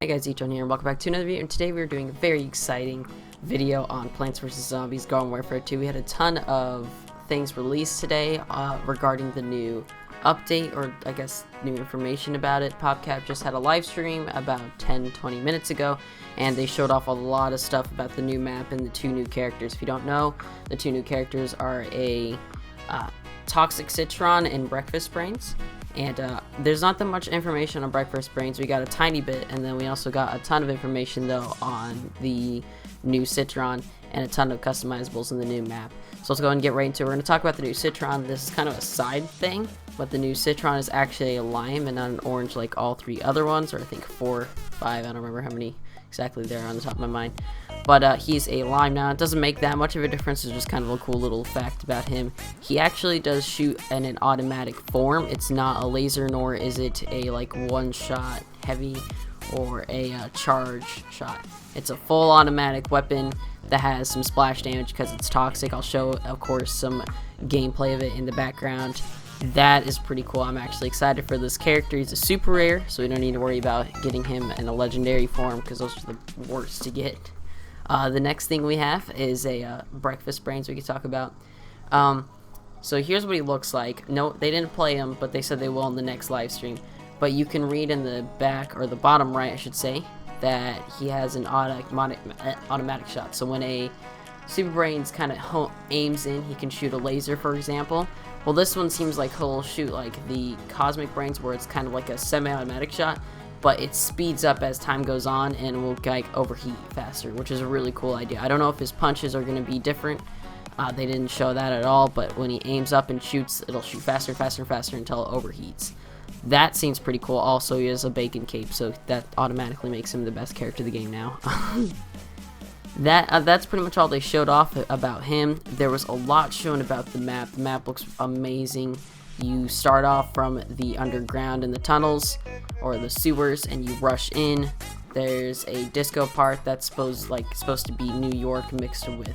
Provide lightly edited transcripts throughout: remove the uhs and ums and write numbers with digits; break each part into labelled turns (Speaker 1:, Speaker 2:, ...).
Speaker 1: Hey guys, Etron here, and welcome back to another video. And today we're doing a very exciting video on Plants vs. Zombies Garden Warfare 2. We had a ton of things released today regarding the new update, or I guess new information about it. PopCap just had a live stream about 10-20 minutes ago, and they showed off a lot of stuff about the new map and the two new characters. If you don't know, the two new characters are a Toxic Citron and Breakfast Brainz. And there's not that much information on Breakfast Brainz. We got a tiny bit, and then we also got a ton of information though on the new Citron and a ton of customizables in the new map. So let's go and get right into it. We're going to talk about the new Citron. This is kind of a side thing, but the new Citron is actually a lime and not an orange like all three other ones, or I think 4, 5, I don't remember how many exactly there are on the top of my mind. But he's a lime now. It doesn't make that much of a difference. It's just kind of a cool little fact about him. He actually does shoot in an automatic form. It's not a laser, nor is it a like one-shot heavy or a charge shot. It's a full automatic weapon that has some splash damage because it's toxic. I'll show, of course, some gameplay of it in the background. That is pretty cool. I'm actually excited for this character. He's a super rare, so we don't need to worry about getting him in a legendary form because those are the worst to get. The next thing we have is a Breakfast Brainz we can talk about. So here's what he looks like. No, they didn't play him, but they said they will in the next live stream. But you can read in the back, or the bottom right, I should say, that he has an automatic shot. So when a Super Brainz kind of aims in, he can shoot a laser, for example. Well, this one seems like he'll shoot like the Cosmic Brainz, where it's kind of like a semi-automatic shot, but it speeds up as time goes on and will like overheat faster, which is a really cool idea. I don't know if his punches are going to be different. They didn't show that at all, but when he aims up and shoots, it'll shoot faster, faster, faster until it overheats. That seems pretty cool. Also, he has a bacon cape, so that automatically makes him the best character of the game now. That's pretty much all they showed off about him. There was a lot shown about the map. The map looks amazing. You start off from the underground in the tunnels or the sewers, and you rush in. There's a disco part that's supposed to be New York mixed with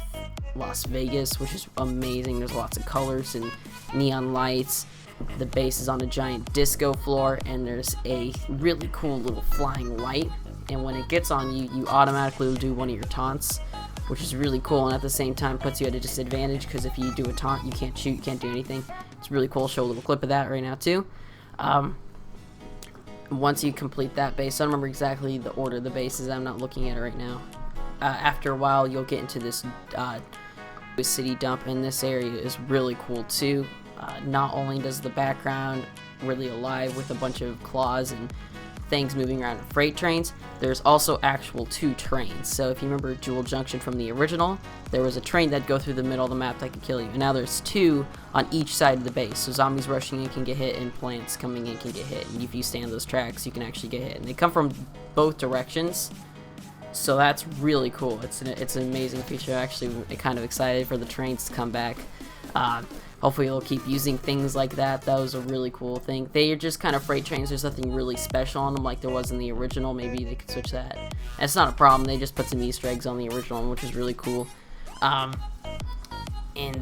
Speaker 1: Las Vegas, which is amazing. There's lots of colors and neon lights. The base is on a giant disco floor, and there's a really cool little flying light. And when it gets on you, you automatically do one of your taunts, which is really cool, and at the same time puts you at a disadvantage because if you do a taunt, you can't shoot, you can't do anything. It's really cool. I'll show a little clip of that right now too. Once you complete that base, I don't remember exactly the order of the bases. I'm not looking at it right now. After a while, you'll get into this city dump, and this area is really cool too. Not only does the background really alive with a bunch of claws and things moving around in freight trains, there's also actual 2 trains. So if you remember Jewel Junction from the original, there was a train that'd go through the middle of the map that could kill you, and now there's 2 on each side of the base. So zombies rushing in can get hit, and plants coming in can get hit, and if you stay on those tracks, you can actually get hit, and they come from both directions. So that's really cool. It's an amazing feature. I'm actually kind of excited for the trains to come back. Hopefully they'll keep using things like that. That was a really cool thing. They are just kind of freight trains. There's nothing really special on them like there was in the original. Maybe they could switch that. And it's not a problem. They just put some Easter eggs on the original one, which is really cool. And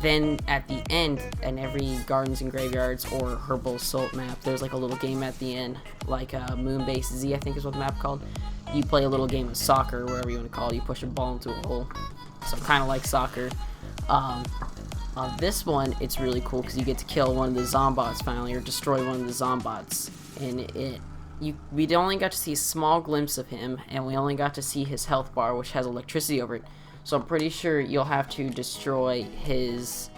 Speaker 1: then at the end, in every Gardens and Graveyards or Herbal Salt map, there's like a little game at the end, like Moonbase Z, I think is what the map's called. You play a little game of soccer, whatever you want to call it. You push a ball into a hole. So kind of like soccer. On this one, it's really cool because you get to kill one of the Zombots finally, or destroy one of the Zombots. And we only got to see a small glimpse of him, and we only got to see his health bar, which has electricity over it. So I'm pretty sure you'll have to destroy his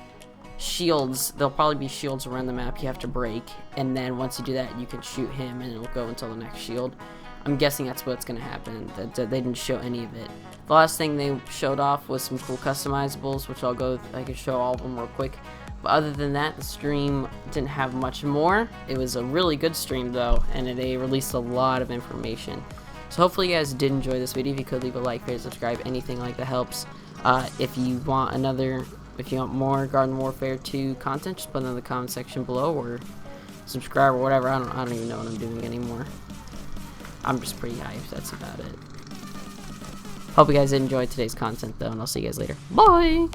Speaker 1: shields. There'll probably be shields around the map you have to break, and then once you do that, you can shoot him, and it'll go until the next shield. I'm guessing that's what's going to happen. They didn't show any of it. The last thing they showed off was some cool customizables, which I can show all of them real quick. But other than that, the stream didn't have much more. It was a really good stream though, and they released a lot of information. So hopefully you guys did enjoy this video. If you could, leave a like, favorite, subscribe, anything like that helps. If you want more Garden Warfare 2 content, just put it in the comment section below, or subscribe or whatever. I don't even know what I'm doing anymore. I'm just pretty hyped. That's about it. Hope you guys enjoyed today's content though, and I'll see you guys later. Bye!